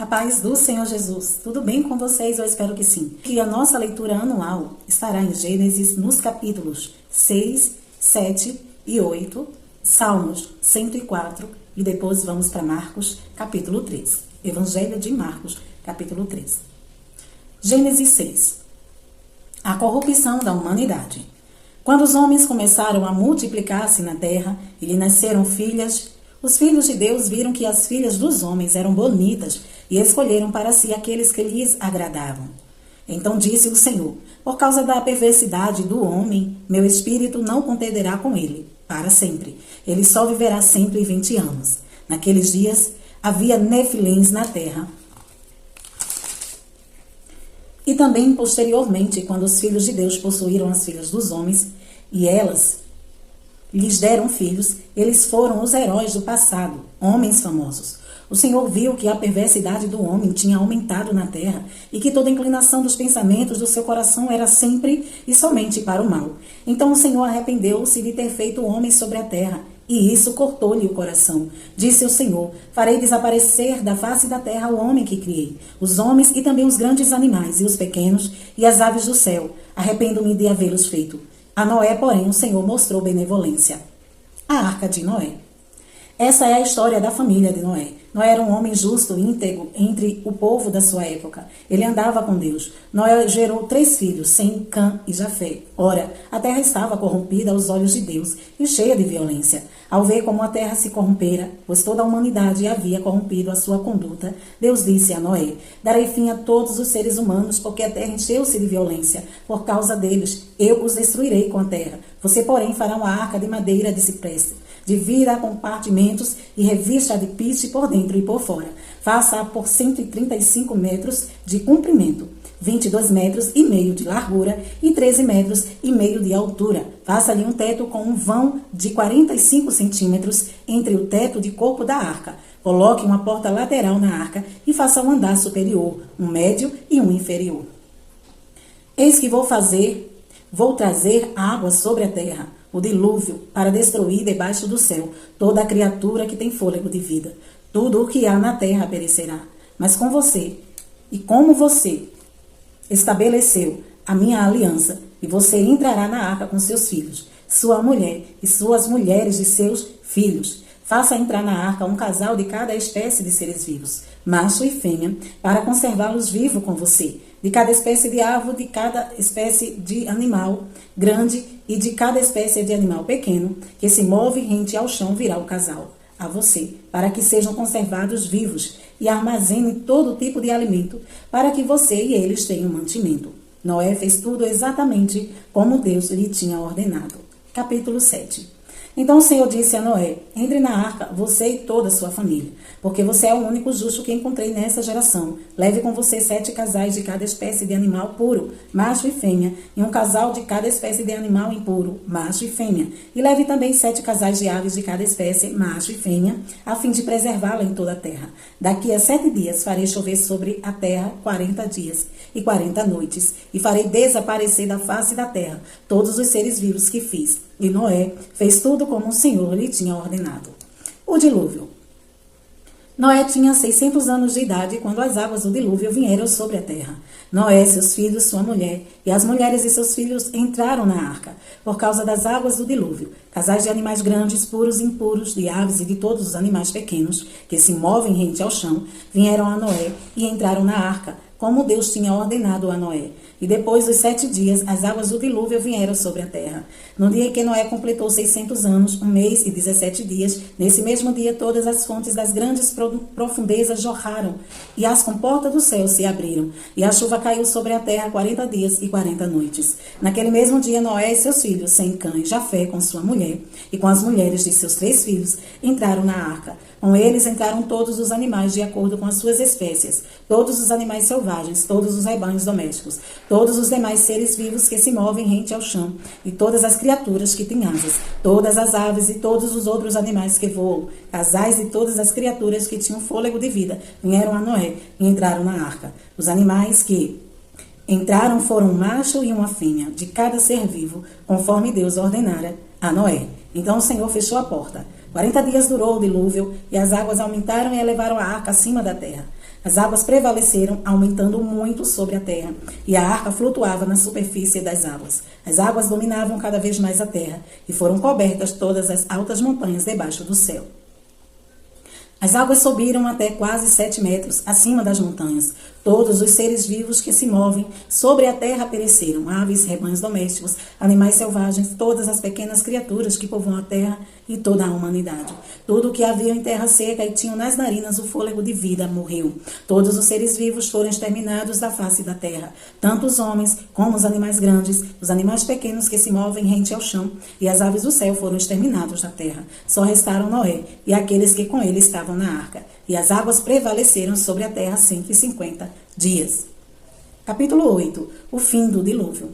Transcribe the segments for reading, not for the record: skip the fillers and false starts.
A paz do Senhor Jesus. Tudo bem com vocês? Eu espero que sim. Que a nossa leitura anual estará em Gênesis nos capítulos 6, 7 e 8, Salmos 104 e depois vamos para Marcos, capítulo 3. Evangelho de Marcos, capítulo 3. Gênesis 6. A corrupção da humanidade. Quando os homens começaram a multiplicar-se na terra e lhe nasceram filhas, os filhos de Deus viram que as filhas dos homens eram bonitas e escolheram para si aqueles que lhes agradavam. Então disse o Senhor: por causa da perversidade do homem, meu espírito não contenderá com ele para sempre. Ele só viverá 120 anos. Naqueles dias havia nefilins na terra. E também posteriormente, quando os filhos de Deus possuíram as filhas dos homens e elas lhes deram filhos, eles foram os heróis do passado, homens famosos. O Senhor viu que a perversidade do homem tinha aumentado na terra e que toda inclinação dos pensamentos do seu coração era sempre e somente para o mal. Então o Senhor arrependeu-se de ter feito o homem sobre a terra, e isso cortou-lhe o coração. Disse o Senhor: farei desaparecer da face da terra o homem que criei, os homens e também os grandes animais e os pequenos e as aves do céu. Arrependo-me de havê-los feito. A Noé, porém, o Senhor mostrou benevolência. A arca de Noé. Essa é a história da família de Noé. Noé era um homem justo e íntegro entre o povo da sua época. Ele andava com Deus. Noé gerou 3 filhos, Sem, Cã e Jafé. Ora, a terra estava corrompida aos olhos de Deus e cheia de violência. Ao ver como a terra se corrompera, pois toda a humanidade havia corrompido a sua conduta, Deus disse a Noé: darei fim a todos os seres humanos, porque a terra encheu-se de violência. Por causa deles, eu os destruirei com a terra. Você, porém, fará uma arca de madeira de cipreste. Divida a compartimentos e revista-a de piste por dentro e por fora. Faça-a por 135 metros de comprimento, 22 metros e meio de largura e 13 metros e meio de altura. Faça-lhe um teto com um vão de 45 centímetros entre o teto de corpo da arca. Coloque uma porta lateral na arca e faça um andar superior, um médio e um inferior. Eis que vou trazer água sobre a terra, o dilúvio, para destruir debaixo do céu toda a criatura que tem fôlego de vida. Tudo o que há na terra perecerá. Mas com você, e como você estabeleceu a minha aliança, e você entrará na arca com seus filhos, sua mulher e suas mulheres de seus filhos. Faça entrar na arca um casal de cada espécie de seres vivos, macho e fêmea, para conservá-los vivos com você. De cada espécie de árvore, de cada espécie de animal grande e de cada espécie de animal pequeno, que se move rente ao chão, virá o casal a você, para que sejam conservados vivos e armazenem todo tipo de alimento, para que você e eles tenham mantimento. Noé fez tudo exatamente como Deus lhe tinha ordenado. Capítulo 7. Então o Senhor disse a Noé: entre na arca, você e toda a sua família, porque você é o único justo que encontrei nessa geração. Leve com você 7 casais de cada espécie de animal puro, macho e fêmea, e um casal de cada espécie de animal impuro, macho e fêmea. E leve também 7 casais de aves de cada espécie, macho e fêmea, a fim de preservá-la em toda a terra. Daqui a 7 dias farei chover sobre a terra 40 dias e 40 noites, e farei desaparecer da face da terra todos os seres vivos que fiz. E Noé fez tudo como o Senhor lhe tinha ordenado. O dilúvio. Noé tinha 600 anos de idade quando as águas do dilúvio vieram sobre a terra. Noé, seus filhos, sua mulher e as mulheres de seus filhos entraram na arca por causa das águas do dilúvio. Casais de animais grandes, puros e impuros, de aves e de todos os animais pequenos que se movem rente ao chão, vieram a Noé e entraram na arca, como Deus tinha ordenado a Noé. E depois dos 7 dias, as águas do dilúvio vieram sobre a terra. No dia em que Noé completou 600 anos, 1 mês e 17 dias, nesse mesmo dia todas as fontes das grandes profundezas jorraram, e as comportas do céu se abriram, e a chuva caiu sobre a terra 40 dias e 40 noites. Naquele mesmo dia, Noé e seus filhos, Sem, Cã e Jafé, com sua mulher, e com as mulheres de seus 3 filhos, entraram na arca. Com eles entraram todos os animais de acordo com as suas espécies, todos os animais selvagens, todos os rebanhos domésticos, todos os demais seres vivos que se movem rente ao chão, e todas as criaturas que têm asas, todas as aves e todos os outros animais que voam, casais de todas as criaturas que tinham fôlego de vida, vieram a Noé e entraram na arca. Os animais que entraram foram um macho e uma fêmea, de cada ser vivo, conforme Deus ordenara a Noé. Então o Senhor fechou a porta. 40 dias durou o dilúvio, e as águas aumentaram e elevaram a arca acima da terra. As águas prevaleceram, aumentando muito sobre a terra, e a arca flutuava na superfície das águas. As águas dominavam cada vez mais a terra, e foram cobertas todas as altas montanhas debaixo do céu. As águas subiram até quase 7 metros acima das montanhas. Todos os seres vivos que se movem sobre a terra pereceram, aves, rebanhos domésticos, animais selvagens, todas as pequenas criaturas que povoam a terra e toda a humanidade. Tudo o que havia em terra seca e tinham nas narinas o fôlego de vida morreu. Todos os seres vivos foram exterminados da face da terra, tanto os homens como os animais grandes, os animais pequenos que se movem rente ao chão, e as aves do céu foram exterminados da terra. Só restaram Noé e aqueles que com ele estavam na arca, e as águas prevaleceram sobre a terra 150 dias. Capítulo 8. O fim do dilúvio.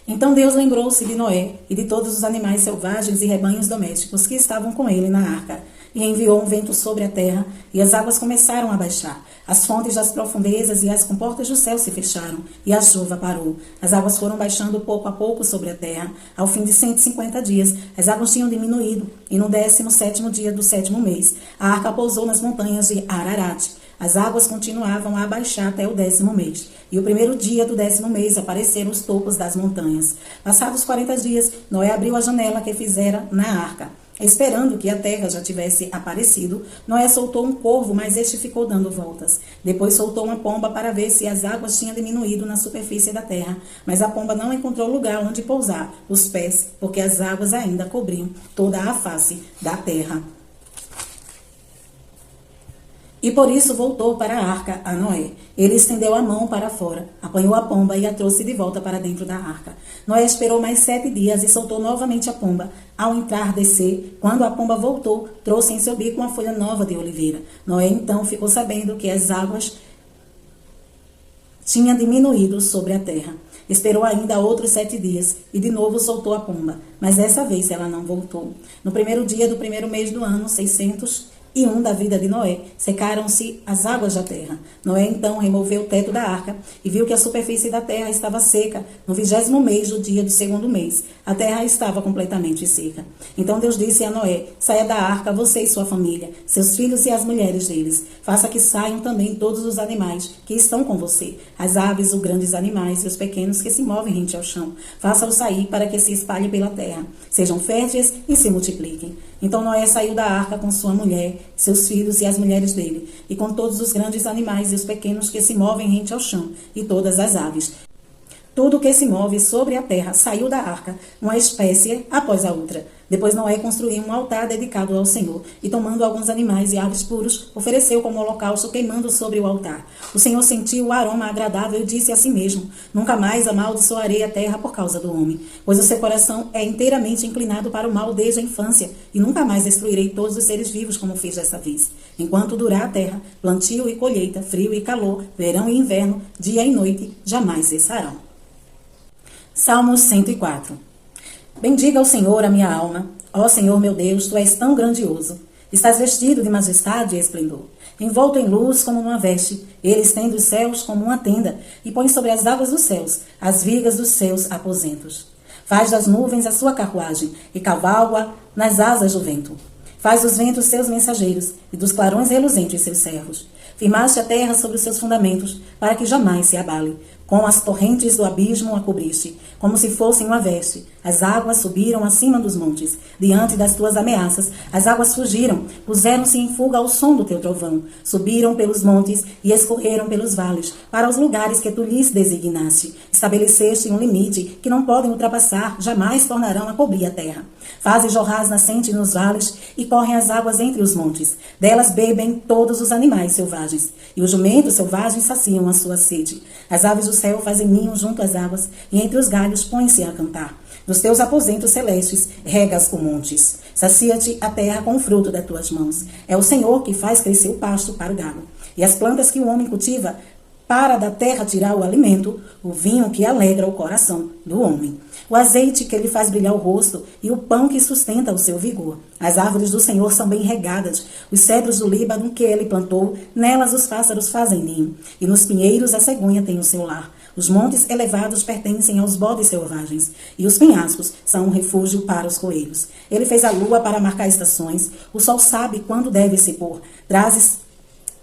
Então Deus lembrou-se de Noé e de todos os animais selvagens e rebanhos domésticos que estavam com ele na arca, e enviou um vento sobre a terra, e as águas começaram a baixar. As fontes das profundezas e as comportas do céu se fecharam, e a chuva parou. As águas foram baixando pouco a pouco sobre a terra. Ao fim de 150 dias, as águas tinham diminuído, e no 17º dia do 7º mês, a arca pousou nas montanhas de Ararat. As águas continuavam a baixar até o 10º mês, e o primeiro dia do 10º mês apareceram os topos das montanhas. Passados 40 dias, Noé abriu a janela que fizera na arca. Esperando que a terra já tivesse aparecido, Noé soltou um corvo, mas este ficou dando voltas. Depois soltou uma pomba para ver se as águas tinham diminuído na superfície da terra, mas a pomba não encontrou lugar onde pousar os pés, porque as águas ainda cobriam toda a face da terra. E por isso voltou para a arca a Noé. Ele estendeu a mão para fora, apanhou a pomba e a trouxe de volta para dentro da arca. Noé esperou mais 7 dias e soltou novamente a pomba. Ao entardecer, quando a pomba voltou, trouxe em seu bico uma folha nova de oliveira. Noé então ficou sabendo que as águas tinham diminuído sobre a terra. Esperou ainda outros 7 dias e de novo soltou a pomba, mas dessa vez ela não voltou. No primeiro dia do primeiro mês do ano 601 da vida de Noé, secaram-se as águas da terra. Noé então removeu o teto da arca e viu que a superfície da terra estava seca. No 20º mês do dia do 2º mês, a terra estava completamente seca. Então Deus disse a Noé: saia da arca, você e sua família, seus filhos e as mulheres deles. Faça que saiam também todos os animais que estão com você, as aves, os grandes animais e os pequenos que se movem rente ao chão. Faça-os sair para que se espalhem pela terra, sejam férteis e se multipliquem. Então Noé saiu da arca com sua mulher, seus filhos e as mulheres dele, e com todos os grandes animais e os pequenos que se movem rente ao chão, e todas as aves. Tudo que se move sobre a terra saiu da arca, uma espécie após a outra. Depois Noé construiu um altar dedicado ao Senhor, e tomando alguns animais e aves puros, ofereceu como holocausto, queimando sobre o altar. O Senhor sentiu o aroma agradável e disse a si mesmo: nunca mais amaldiçoarei a terra por causa do homem, pois o seu coração é inteiramente inclinado para o mal desde a infância, e nunca mais destruirei todos os seres vivos como fiz dessa vez. Enquanto durar a terra, plantio e colheita, frio e calor, verão e inverno, dia e noite, jamais cessarão. Salmos 104. Bendiga ao Senhor a minha alma. Ó Senhor meu Deus, Tu és tão grandioso. Estás vestido de majestade e esplendor, envolto em luz como uma veste. Ele estende os céus como uma tenda e põe sobre as águas dos céus as vigas dos seus aposentos. Faz das nuvens a sua carruagem e cavalga nas asas do vento. Faz dos ventos seus mensageiros e dos clarões reluzentes seus servos. Firmaste a terra sobre os seus fundamentos, para que jamais se abale. Com as torrentes do abismo a cobriste, como se fossem uma veste. As águas subiram acima dos montes. Diante das tuas ameaças, as águas fugiram, puseram-se em fuga ao som do teu trovão. Subiram pelos montes e escorreram pelos vales, para os lugares que tu lhes designaste. Estabeleceste um limite que não podem ultrapassar, jamais tornarão a cobrir a terra. Fazes jorrar as nascentes nos vales e correm as águas entre os montes. Delas bebem todos os animais selvagens, e os jumentos selvagens saciam a sua sede. As aves do céu fazem ninho junto às águas, e entre os galhos põem-se a cantar. Dos teus aposentos celestes regas os montes. Sacia-te a terra com o fruto das tuas mãos. É o Senhor que faz crescer o pasto para o gado, e as plantas que o homem cultiva para da terra tirar o alimento, o vinho que alegra o coração do homem, o azeite que lhe faz brilhar o rosto e o pão que sustenta o seu vigor. As árvores do Senhor são bem regadas, os cedros do Líbano que ele plantou, nelas os pássaros fazem ninho, e nos pinheiros a cegonha tem o seu lar. Os montes elevados pertencem aos bodes selvagens, e os penhascos são um refúgio para os coelhos. Ele fez a lua para marcar estações, o sol sabe quando deve se pôr, trazes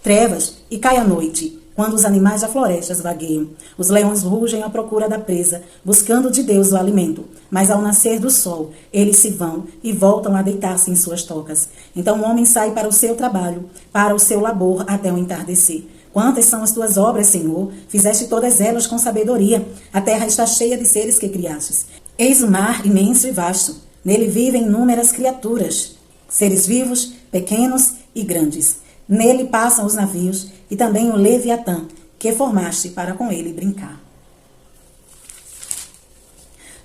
trevas e cai a noite, quando os animais da floresta vagueiam. Os leões rugem à procura da presa, buscando de Deus o alimento. Mas ao nascer do sol, eles se vão e voltam a deitar-se em suas tocas. Então o homem sai para o seu trabalho, para o seu labor até o entardecer. Quantas são as tuas obras, Senhor? Fizeste todas elas com sabedoria. A terra está cheia de seres que criastes. Eis o mar imenso e vasto. Nele vivem inúmeras criaturas, seres vivos, pequenos e grandes. Nele passam os navios e também o Leviatã, que formaste para com ele brincar.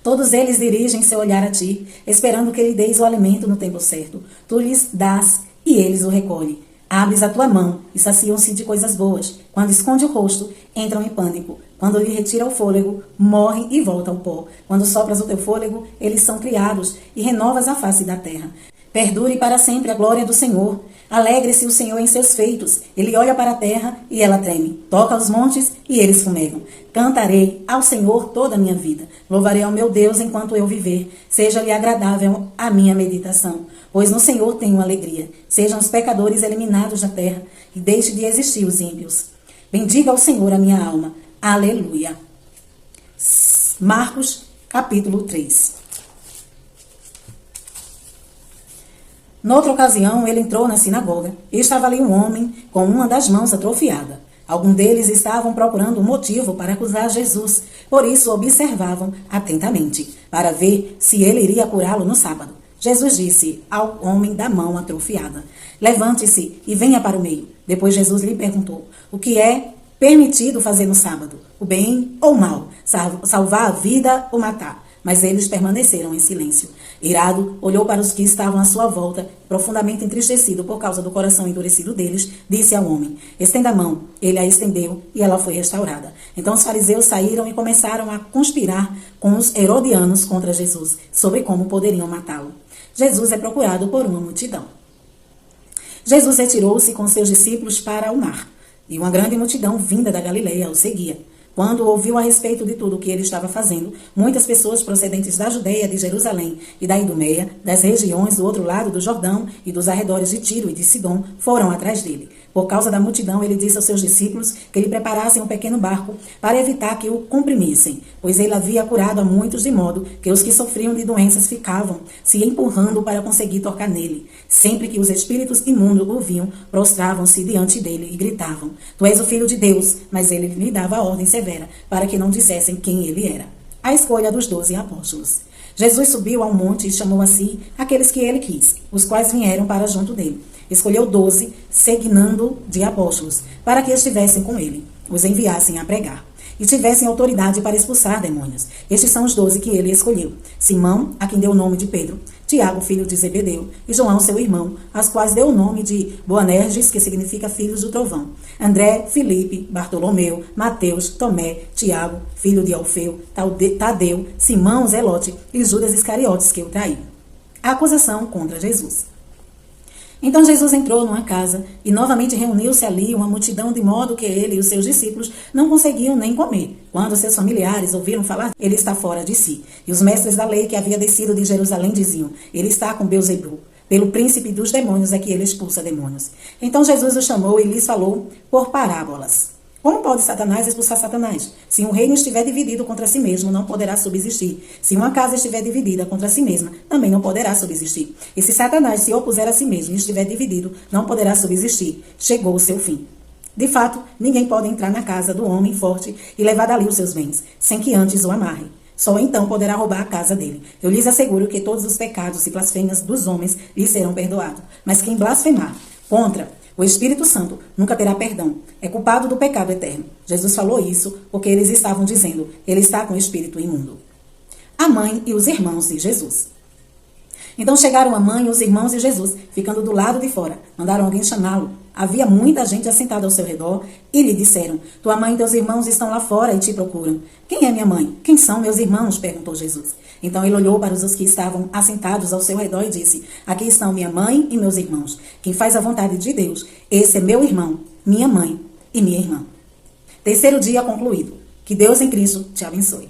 Todos eles dirigem seu olhar a ti, esperando que lhe deis o alimento no tempo certo. Tu lhes dás e eles o recolhem. Abres a tua mão e saciam-se de coisas boas. Quando esconde o rosto, entram em pânico. Quando lhe retira o fôlego, morrem e voltam ao pó. Quando sopras o teu fôlego, eles são criados e renovas a face da terra. Perdure para sempre a glória do Senhor. Alegre-se o Senhor em seus feitos. Ele olha para a terra e ela treme. Toca os montes e eles fumegam. Cantarei ao Senhor toda a minha vida. Louvarei ao meu Deus enquanto eu viver. Seja-lhe agradável a minha meditação. Pois no Senhor tenho alegria. Sejam os pecadores eliminados da terra e deixe de existir os ímpios. Bendiga ao Senhor a minha alma. Aleluia. Marcos, capítulo 3. Noutra ocasião, ele entrou na sinagoga e estava ali um homem com uma das mãos atrofiada. Alguns deles estavam procurando um motivo para acusar Jesus, por isso observavam atentamente, para ver se ele iria curá-lo no sábado. Jesus disse ao homem da mão atrofiada: levante-se e venha para o meio. Depois Jesus lhe perguntou: o que é permitido fazer no sábado? O bem ou o mal? Salvar a vida ou matar? Mas eles permaneceram em silêncio. Irado, olhou para os que estavam à sua volta, profundamente entristecido por causa do coração endurecido deles, disse ao homem: estenda a mão. Ele a estendeu e ela foi restaurada. Então os fariseus saíram e começaram a conspirar com os herodianos contra Jesus, sobre como poderiam matá-lo. Jesus é procurado por uma multidão. Jesus retirou-se com seus discípulos para o mar, e uma grande multidão vinda da Galileia o seguia. Quando ouviu a respeito de tudo o que ele estava fazendo, muitas pessoas procedentes da Judeia, de Jerusalém e da Idumeia, das regiões do outro lado do Jordão e dos arredores de Tiro e de Sidom, foram atrás dele. Por causa da multidão, ele disse aos seus discípulos que lhe preparassem um pequeno barco para evitar que o comprimissem, pois ele havia curado a muitos de modo que os que sofriam de doenças ficavam se empurrando para conseguir tocar nele. Sempre que os espíritos imundos o viam, prostravam-se diante dele e gritavam: Tu és o Filho de Deus. Mas ele lhe dava a ordem severa para que não dissessem quem ele era. A escolha dos 12 apóstolos. Jesus subiu ao monte e chamou a si aqueles que ele quis, os quais vieram para junto dele. Escolheu 12, signando de apóstolos, para que estivessem com ele, os enviassem a pregar e tivessem autoridade para expulsar demônios. Estes são os 12 que ele escolheu: Simão, a quem deu o nome de Pedro, Tiago, filho de Zebedeu, e João, seu irmão, aos quais deu o nome de Boanerges, que significa filhos do trovão. André, Filipe, Bartolomeu, Mateus, Tomé, Tiago, filho de Alfeu, Tadeu, Simão, Zelote e Judas Iscariotes, que o traiu. A acusação contra Jesus. Então Jesus entrou numa casa e novamente reuniu-se ali uma multidão, de modo que ele e os seus discípulos não conseguiam nem comer. Quando seus familiares ouviram falar, ele está fora de si. E os mestres da lei que havia descido de Jerusalém diziam: ele está com Beelzebu. Pelo príncipe dos demônios é que ele expulsa demônios. Então Jesus os chamou e lhes falou por parábolas. Como pode Satanás expulsar Satanás? Se um reino estiver dividido contra si mesmo, não poderá subsistir. Se uma casa estiver dividida contra si mesma, também não poderá subsistir. E se Satanás se opuser a si mesmo e estiver dividido, não poderá subsistir. Chegou o seu fim. De fato, ninguém pode entrar na casa do homem forte e levar dali os seus bens, sem que antes o amarre. Só então poderá roubar a casa dele. Eu lhes asseguro que todos os pecados e blasfêmias dos homens lhes serão perdoados. Mas quem blasfemar contra o Espírito Santo nunca terá perdão. É culpado do pecado eterno. Jesus falou isso porque eles estavam dizendo: ele está com o espírito imundo. A mãe e os irmãos de Jesus. Então chegaram a mãe, os irmãos e Jesus, ficando do lado de fora. Mandaram alguém chamá-lo. Havia muita gente assentada ao seu redor e lhe disseram: tua mãe e teus irmãos estão lá fora e te procuram. Quem é minha mãe? Quem são meus irmãos? Perguntou Jesus. Então ele olhou para os que estavam assentados ao seu redor e disse: aqui estão minha mãe e meus irmãos. Quem faz a vontade de Deus, esse é meu irmão, minha mãe e minha irmã. Terceiro dia concluído. Que Deus em Cristo te abençoe.